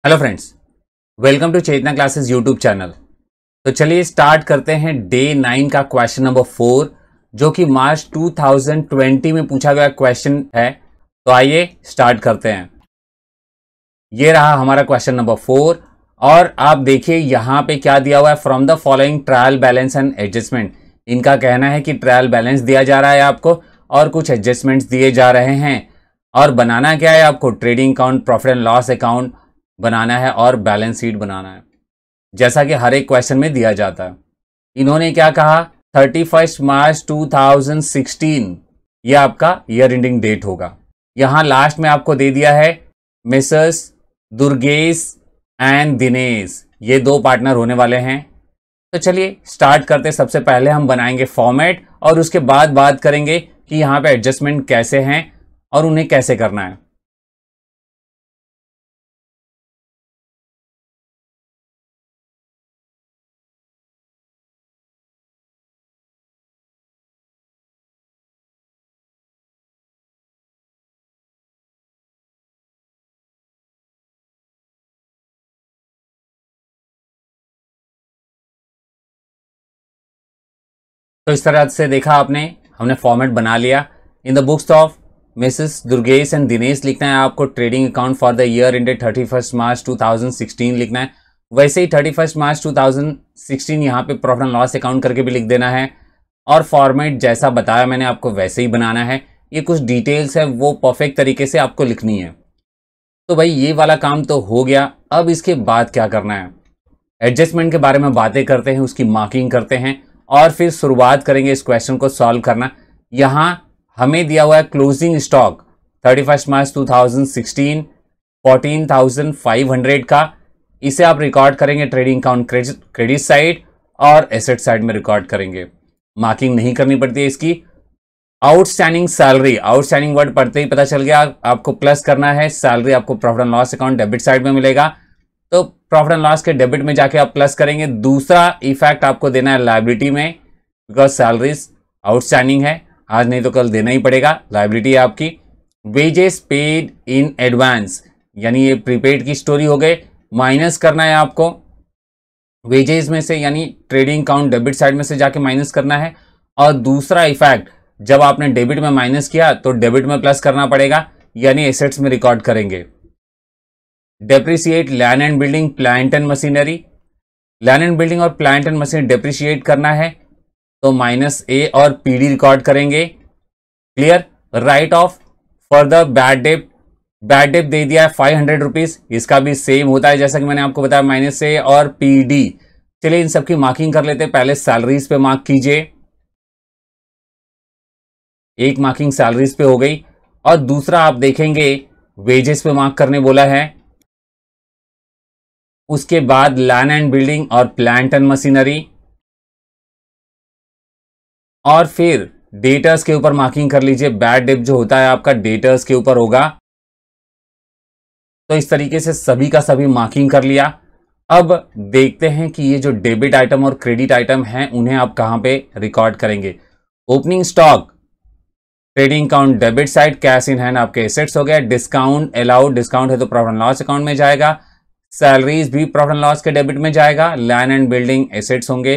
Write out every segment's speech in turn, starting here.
Hello friends, welcome to Chetna classes YouTube channel. तो चलिए start करते हैं डे 9 का क्वेश्चन नंबर 4 जो कि मार्च 2020 में पूछा गया क्वेश्चन है। तो आइए स्टार्ट करते हैं। ये रहा हमारा क्वेश्चन नंबर 4 और आप देखिए यहाँ पे क्या दिया हुआ है, from the following trial balance and adjustment. इनका कहना है कि ट्रायल बैलेंस दिया जा रहा है आपको और कुछ एडजस्टमेंट्स दिए जा रहे हैं और बनाना क्या है आपको, trading account, profit and loss account बनाना है और बैलेंस शीट बनाना है, जैसा कि हर एक क्वेश्चन में दिया जाता है। इन्होंने क्या कहा, 31 मार्च 2016 ये आपका ईयर एंडिंग डेट होगा। यहां लास्ट में आपको दे दिया है मिसेस दुर्गेश एंड दिनेश, ये दो पार्टनर होने वाले हैं। तो चलिए स्टार्ट करते। सबसे पहले हम बनाएंगे फॉर्मेट और उसके बाद बात करेंगे कि यहाँ पे एडजस्टमेंट कैसे हैं और उन्हें कैसे करना है। तो इस तरह से देखा आपने, हमने फॉर्मेट बना लिया। In the books of Mrs Durgesh and Dinesh लिखना है आपको trading account for the year ended 31 मार्च 2016 लिखना है। वैसे ही 31 मार्च 2016 यहाँ पे प्रॉफिट एंड लॉस अकाउंट करके भी लिख देना है और फॉर्मेट जैसा बताया मैंने आपको वैसे ही बनाना है। ये कुछ डिटेल्स है वो परफेक्ट तरीके से आपको लिखनी है। तो भाई ये वाला काम तो हो गया। अब इसके बाद क्या करना है, एडजस्टमेंट के बारे में बातें करते हैं, उसकी मार्किंग करते हैं और फिर शुरुआत करेंगे इस क्वेश्चन को सॉल्व करना। यहां हमें दिया हुआ है क्लोजिंग स्टॉक 31 मार्च 2016 14,500 का। इसे आप रिकॉर्ड करेंगे ट्रेडिंग अकाउंट क्रेडिट साइड और एसेट साइड में रिकॉर्ड करेंगे। मार्किंग नहीं करनी पड़ती है इसकी। आउटस्टैंडिंग सैलरी, आउटस्टैंडिंग वर्ड पढ़ते ही पता चल गया आपको प्लस करना है। सैलरी आपको profit and loss account debit side में मिलेगा, तो प्रॉफिट एंड लॉस के डेबिट में जाके आप प्लस करेंगे। दूसरा इफेक्ट आपको देना है लायबिलिटी में, बिकॉज सैलरीज आउटस्टैंडिंग है, आज नहीं तो कल देना ही पड़ेगा, लायबिलिटी है आपकी। वेजेस पेड इन एडवांस, यानी ये प्रीपेड की स्टोरी हो गई, माइनस करना है आपको वेजेस में से, यानी ट्रेडिंग अकाउंट डेबिट साइड में से जाके माइनस करना है। और दूसरा इफेक्ट, जब आपने डेबिट में माइनस किया तो डेबिट में प्लस करना पड़ेगा, यानी एसेट्स में रिकॉर्ड करेंगे। Depreciate land and building, plant and machinery, land and building और प्लांट एंड मशीनरी डेप्रिशिएट करना है तो -A और PD रिकॉर्ड करेंगे। Clear. Write off for the bad debt, bad debt दे दिया है 500 रुपीज, इसका भी सेम होता है जैसा कि मैंने आपको बताया, -A और PD। चलिए इन सबकी मार्किंग कर लेते हैं। पहले सैलरीज पे मार्क कीजिए, एक मार्किंग सैलरीज पे हो गई और दूसरा आप देखेंगे वेजेस पे मार्क करने बोला है। उसके बाद लैंड एंड बिल्डिंग और प्लांट एंड मशीनरी और फिर डेटर्स के ऊपर मार्किंग कर लीजिए। बैड डेट जो होता है आपका डेटर्स के ऊपर होगा। तो इस तरीके से सभी का सभी मार्किंग कर लिया। अब देखते हैं कि ये जो डेबिट आइटम और क्रेडिट आइटम हैं उन्हें आप कहां पे रिकॉर्ड करेंगे। Opening stock trading account debit side, cash in hand आपके एसेट्स हो गया। डिस्काउंट अलाउड, डिस्काउंट है तो प्रॉफिट एंड लॉस अकाउंट में जाएगा। सैलरीज भी प्रॉफिट एंड लॉस के डेबिट में जाएगा। लैंड एंड बिल्डिंग एसेट्स होंगे,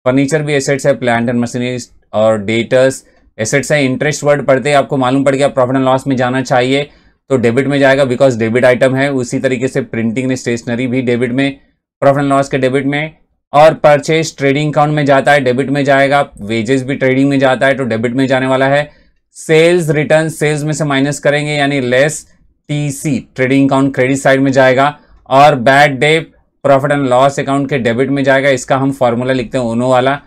फर्नीचर भी एसेट्स है, प्लांट एंड मशीनरी और डेटर्स एसेट्स है। इंटरेस्ट वर्ड पढ़ते ही आपको मालूम पड़ गया प्रॉफिट एंड लॉस में जाना चाहिए तो डेबिट में जाएगा, बिकॉज डेबिट आइटम है। उसी तरीके से प्रिंटिंग एंड स्टेशनरी भी डेबिट में, प्रॉफिट एंड लॉस के डेबिट में। और परचेज ट्रेडिंग अकाउंट में जाता है, डेबिट में जाएगा। वेजेस भी ट्रेडिंग में जाता है तो डेबिट में जाने वाला है। सेल्स रिटर्न, सेल्स में से माइनस करेंगे यानी less TC trading account credit side में जाएगा। और bad debt profit and loss account के डेबिट में जाएगा, इसका हम फॉर्मूला लिखते हैं ओनो वाला।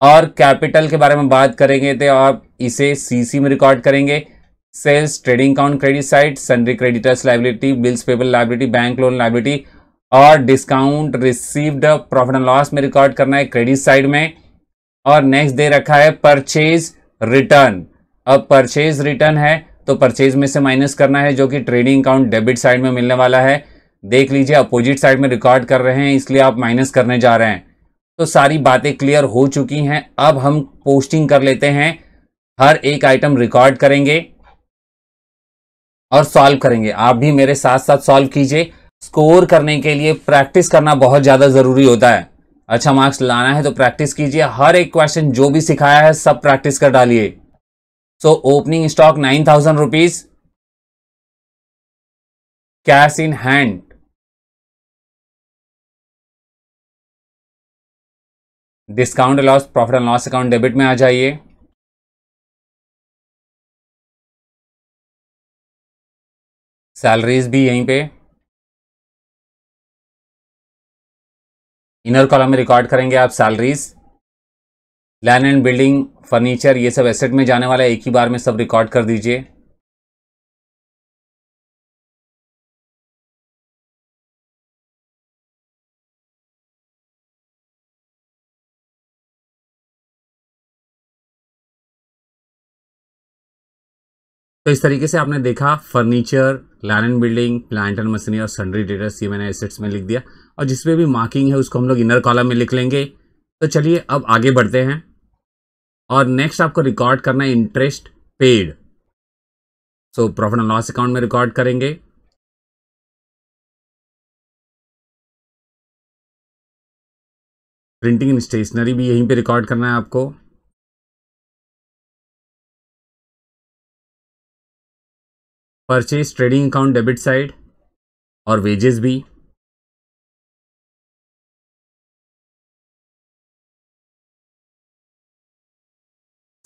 और कैपिटल के बारे में बात करेंगे तो आप इसे CC में रिकॉर्ड करेंगे। Sales trading account credit side, sundry creditors liability, bills payable liability, bank loan liability और discount received profit and loss में रिकॉर्ड करना है क्रेडिट साइड में। और नेक्स्ट दे रखा है परचेज रिटर्न। अब परचेज रिटर्न है तो परचेज में से माइनस करना है, जो कि ट्रेडिंग अकाउंट डेबिट साइड में मिलने वाला है। देख लीजिए अपोजिट साइड में रिकॉर्ड कर रहे हैं इसलिए आप माइनस करने जा रहे हैं। तो सारी बातें क्लियर हो चुकी हैं। अब हम पोस्टिंग कर लेते हैं, हर एक आइटम रिकॉर्ड करेंगे और सॉल्व करेंगे। आप भी मेरे साथ साथ सॉल्व कीजिए। स्कोर करने के लिए प्रैक्टिस करना बहुत ज़्यादा ज़रूरी होता है। अच्छा मार्क्स लाना है तो प्रैक्टिस कीजिए, हर एक क्वेश्चन जो भी सिखाया है सब प्रैक्टिस कर डालिए। So opening stock 9,000 rupees, cash in hand discount loss profit and loss account debit में आ जाइए। सैलरीज भी यहीं पे इनर कॉलम में रिकॉर्ड करेंगे आप salaries. Land and building, furniture, ये सब एसेट में जाने वाला है, एक ही बार में सब रिकॉर्ड कर दीजिए। तो इस तरीके से आपने देखा furniture, land and building, plant and machinery और सन्ड्री डेटर्स, ये मैंने एसेट्स में लिख दिया और जिसपे भी मार्किंग है उसको हम लोग इनर कॉलम में लिख लेंगे। तो चलिए अब आगे बढ़ते हैं और नेक्स्ट आपको रिकॉर्ड करना है interest paid. So profit and loss account में रिकॉर्ड करेंगे। प्रिंटिंग एंड स्टेशनरी भी यहीं पे रिकॉर्ड करना है आपको। Purchase trading account debit side और वेजेस भी।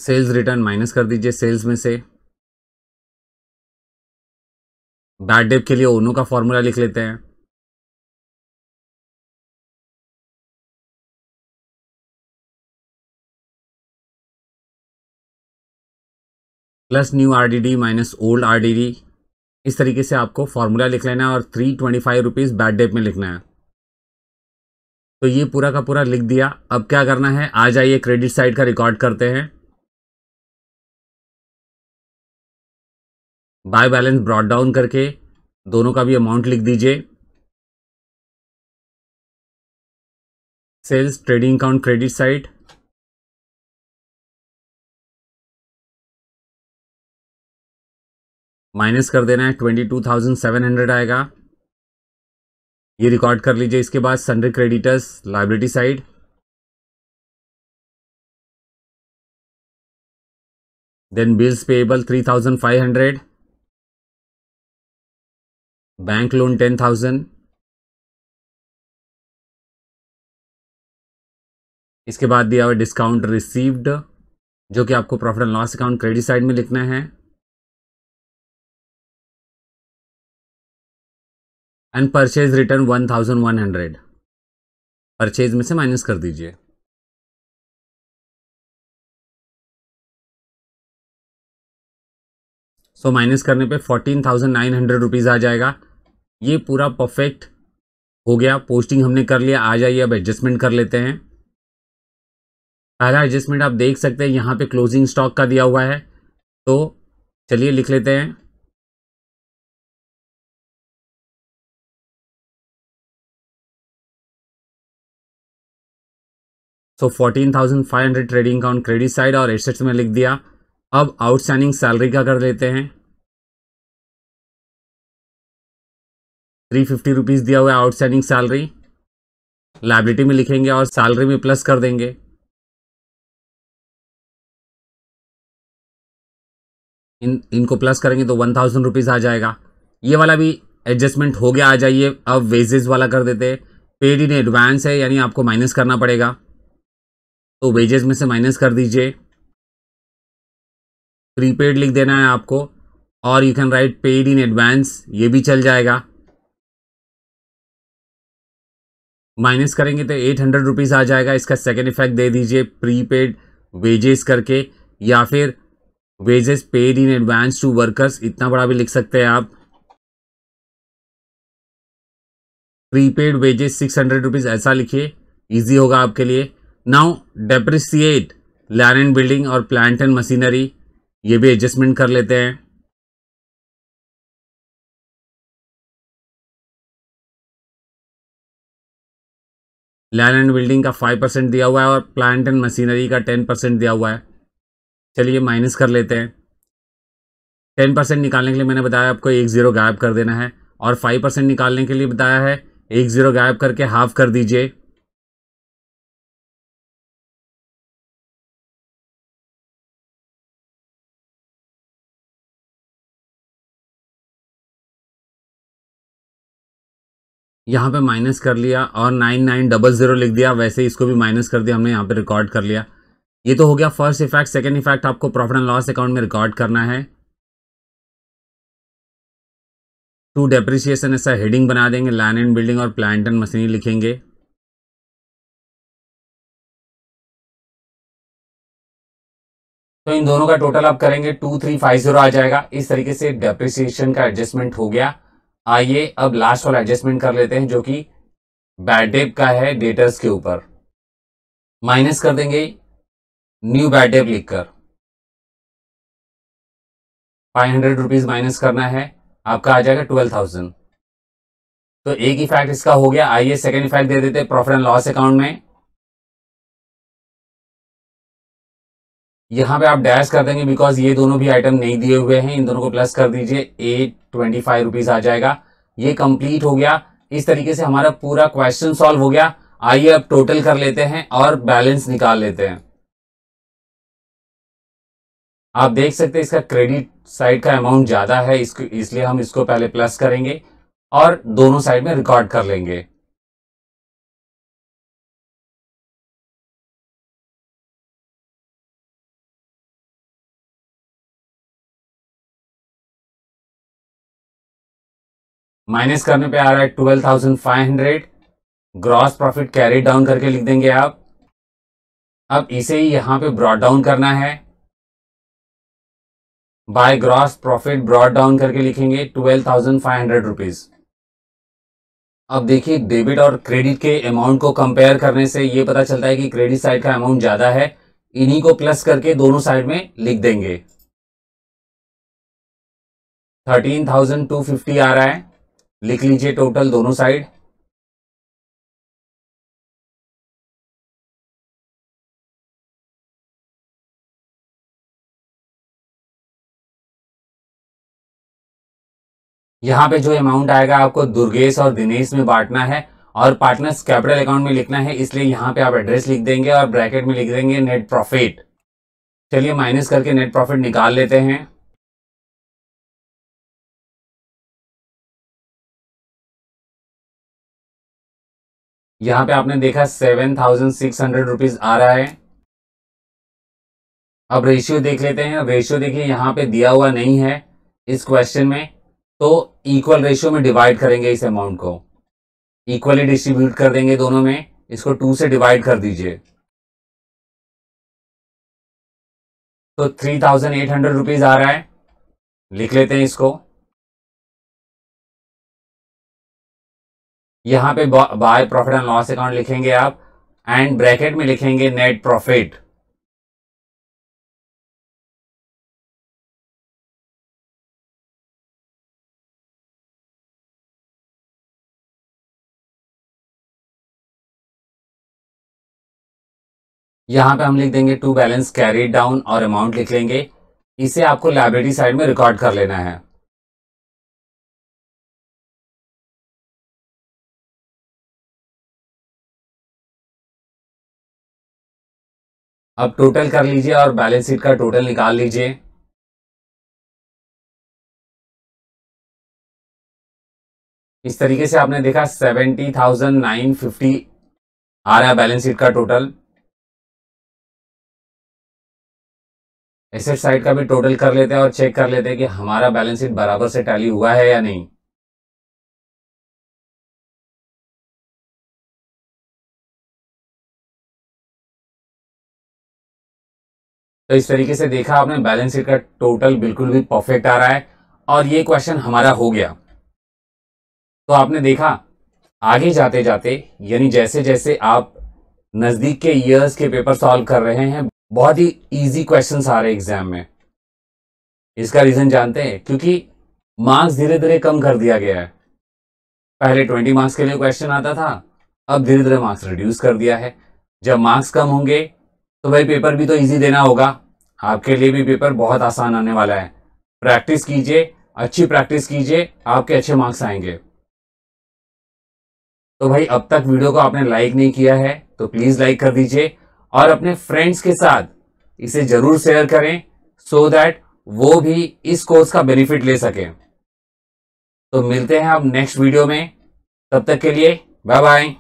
सेल्स रिटर्न माइनस कर दीजिए सेल्स में से। बैड डेट के लिए ओनो का फॉर्मूला लिख लेते हैं। Plus new RDD minus old RDD, इस तरीके से आपको फॉर्मूला लिख लेना है और 325 रुपीज बैड डेट में लिखना है। तो ये पूरा का पूरा लिख दिया। अब क्या करना है, आ जाइए क्रेडिट साइड का रिकॉर्ड करते हैं। बाय बैलेंस ब्रॉट डाउन करके दोनों का भी अमाउंट लिख दीजिए। Sales trading account credit side, minus कर देना है 22,700 आएगा, ये रिकॉर्ड कर लीजिए। इसके बाद sundry creditors liability side, then bills payable 3,500, bank loan 10,000, इसके बाद दिया हुआ डिस्काउंट रिसीव्ड जो कि आपको profit and loss account credit side में लिखना है, एंड परचेज रिटर्न 1,100 परचेज में से माइनस कर दीजिए। सो माइनस करने पे 14,900 रुपीज आ जाएगा। ये पूरा परफेक्ट हो गया, पोस्टिंग हमने कर लिया। आ जाइए अब एडजस्टमेंट कर लेते हैं। पहला एडजस्टमेंट आप देख सकते हैं यहाँ पे क्लोजिंग स्टॉक का दिया हुआ है, तो चलिए लिख लेते हैं। सो 14,500 ट्रेडिंग अकाउंट क्रेडिट साइड और एसेट्स में लिख दिया। अब आउटस्टैंडिंग सैलरी का कर लेते हैं। 350 रुपीज दिया हुआ है आउटस्टैंडिंग सैलरी, लायबिलिटी में लिखेंगे और सैलरी में प्लस कर देंगे। इनको प्लस करेंगे तो 1,000 रुपीज आ जाएगा। ये वाला भी एडजस्टमेंट हो गया। आ जाइए अब वेजेस वाला कर देते हैं। पेड इन एडवांस है यानी आपको माइनस करना पड़ेगा, तो वेजेस में से माइनस कर दीजिए। प्रीपेड लिख देना है आपको, और you can write paid in advance, ये भी चल जाएगा। माइनस करेंगे तो 800 रुपीज आ जाएगा। इसका सेकेंड इफेक्ट दे दीजिए प्रीपेड वेजेस करके, या फिर wages paid in advance to workers, इतना बड़ा भी लिख सकते हैं आप। प्रीपेड वेजेस 600 रुपीज ऐसा लिखिए, इजी होगा आपके लिए। Now depreciate land and building और प्लांट एंड मशीनरी, ये भी एडजस्टमेंट कर लेते हैं। लैंड एंड बिल्डिंग का 5% दिया हुआ है और प्लांट एंड मशीनरी का 10% दिया हुआ है। चलिए माइनस कर लेते हैं। 10% निकालने के लिए मैंने बताया आपको एक जीरो गायब कर देना है और 5% निकालने के लिए बताया है। एक जीरो गायब करके हाफ कर दीजिए। यहाँ पे माइनस कर लिया और 9900 लिख दिया, वैसे ही इसको भी माइनस कर दिया हमने, यहाँ पे रिकॉर्ड कर लिया। ये तो हो गया फर्स्ट इफेक्ट। सेकंड इफेक्ट आपको प्रॉफिट एंड लॉस अकाउंट में रिकॉर्ड करना है। टू डेप्रिसिएशन ऐसा हेडिंग बना देंगे, लैंड एंड बिल्डिंग और प्लांट एंड मशीनरी लिखेंगे। तो इन दोनों का टोटल आप करेंगे 2350 आ जाएगा। इस तरीके से डेप्रिसिएशन का एडजस्टमेंट हो गया। आइए अब लास्ट वाला एडजस्टमेंट कर लेते हैं, जो कि बैड डेट का है डेटर्स के ऊपर। माइनस कर देंगे न्यू बैड डेट लिखकर, 500 रुपीज माइनस करना है, आपका आ जाएगा 12,000। तो एक इफेक्ट इसका हो गया। आइए सेकेंड इफेक्ट दे देते हैं प्रॉफिट एंड लॉस अकाउंट में। यहां पे आप डैश कर देंगे बिकॉज ये दोनों भी आइटम नहीं दिए हुए हैं, इन दोनों को प्लस कर दीजिए, 825 रुपीज आ जाएगा। ये कंप्लीट हो गया। इस तरीके से हमारा पूरा क्वेश्चन सॉल्व हो गया। आइए अब टोटल कर लेते हैं और बैलेंस निकाल लेते हैं। आप देख सकते हैं इसका क्रेडिट साइड का अमाउंट ज्यादा है, इसको इसलिए हम इसको पहले प्लस करेंगे और दोनों साइड में रिकॉर्ड कर लेंगे। माइनस करने पे आ रहा है 12,500। ग्रॉस प्रॉफिट कैरी डाउन करके लिख देंगे आप। अब इसे ही यहां पे ब्रॉट डाउन करना है, by gross profit brought down करके लिखेंगे 12,500 रुपीज। अब देखिए डेबिट और क्रेडिट के अमाउंट को कंपेयर करने से ये पता चलता है कि क्रेडिट साइड का अमाउंट ज्यादा है। इन्हीं को प्लस करके दोनों साइड में लिख देंगे। 13,250 आ रहा है, लिख लीजिए टोटल दोनों साइड। यहां पे जो अमाउंट आएगा आपको दुर्गेश और दिनेश में बांटना है और पार्टनर्स कैपिटल अकाउंट में लिखना है, इसलिए यहां पे आप एड्रेस लिख देंगे और ब्रैकेट में लिख देंगे नेट प्रॉफिट। चलिए माइनस करके नेट प्रॉफिट निकाल लेते हैं। यहां पे आपने देखा 7,600 रुपीज आ रहा है। अब रेशियो देख लेते हैं। रेशियो देखिए यहां पे दिया हुआ नहीं है इस क्वेश्चन में, तो इक्वल रेशियो में डिवाइड करेंगे इस अमाउंट को, इक्वली डिस्ट्रीब्यूट कर देंगे दोनों में। इसको 2 से डिवाइड कर दीजिए, तो 3,800 रुपीज आ रहा है। लिख लेते हैं इसको। यहां पे by profit and loss account लिखेंगे आप एंड ब्रैकेट में लिखेंगे नेट प्रॉफिट। यहां पे हम लिख देंगे टू बैलेंस कैरी डाउन और अमाउंट लिख लेंगे। इसे आपको लायबिलिटी साइड में रिकॉर्ड कर लेना है। अब टोटल कर लीजिए और बैलेंस शीट का टोटल निकाल लीजिए। इस तरीके से आपने देखा 70,950 आ रहा है बैलेंस शीट का टोटल। एसेट साइड का भी टोटल कर लेते हैं और चेक कर लेते हैं कि हमारा बैलेंस शीट बराबर से टैली हुआ है या नहीं। तो इस तरीके से देखा आपने बैलेंस शीट का टोटल बिल्कुल भी परफेक्ट आ रहा है और ये क्वेश्चन हमारा हो गया। तो आपने देखा आगे जाते जाते यानी जैसे जैसे आप नजदीक के ईयर्स के पेपर सॉल्व कर रहे हैं, बहुत ही इजी क्वेश्चंस आ रहे हैं एग्जाम में। इसका रीजन जानते हैं? क्योंकि मार्क्स धीरे धीरे कम कर दिया गया है। पहले 20 मार्क्स के लिए क्वेश्चन आता था, अब धीरे धीरे मार्क्स रिड्यूस कर दिया है। जब मार्क्स कम होंगे तो भाई पेपर भी तो इजी देना होगा, आपके लिए भी पेपर बहुत आसान आने वाला है। प्रैक्टिस कीजिए अच्छी प्रैक्टिस कीजिए, आपके अच्छे मार्क्स आएंगे। तो भाई अब तक वीडियो को आपने लाइक नहीं किया है तो प्लीज लाइक कर दीजिए और अपने फ्रेंड्स के साथ इसे जरूर शेयर करें सो दैट वो भी इस कोर्स का बेनिफिट ले सकें। तो मिलते हैं अब नेक्स्ट वीडियो में, तब तक के लिए बाय बाय।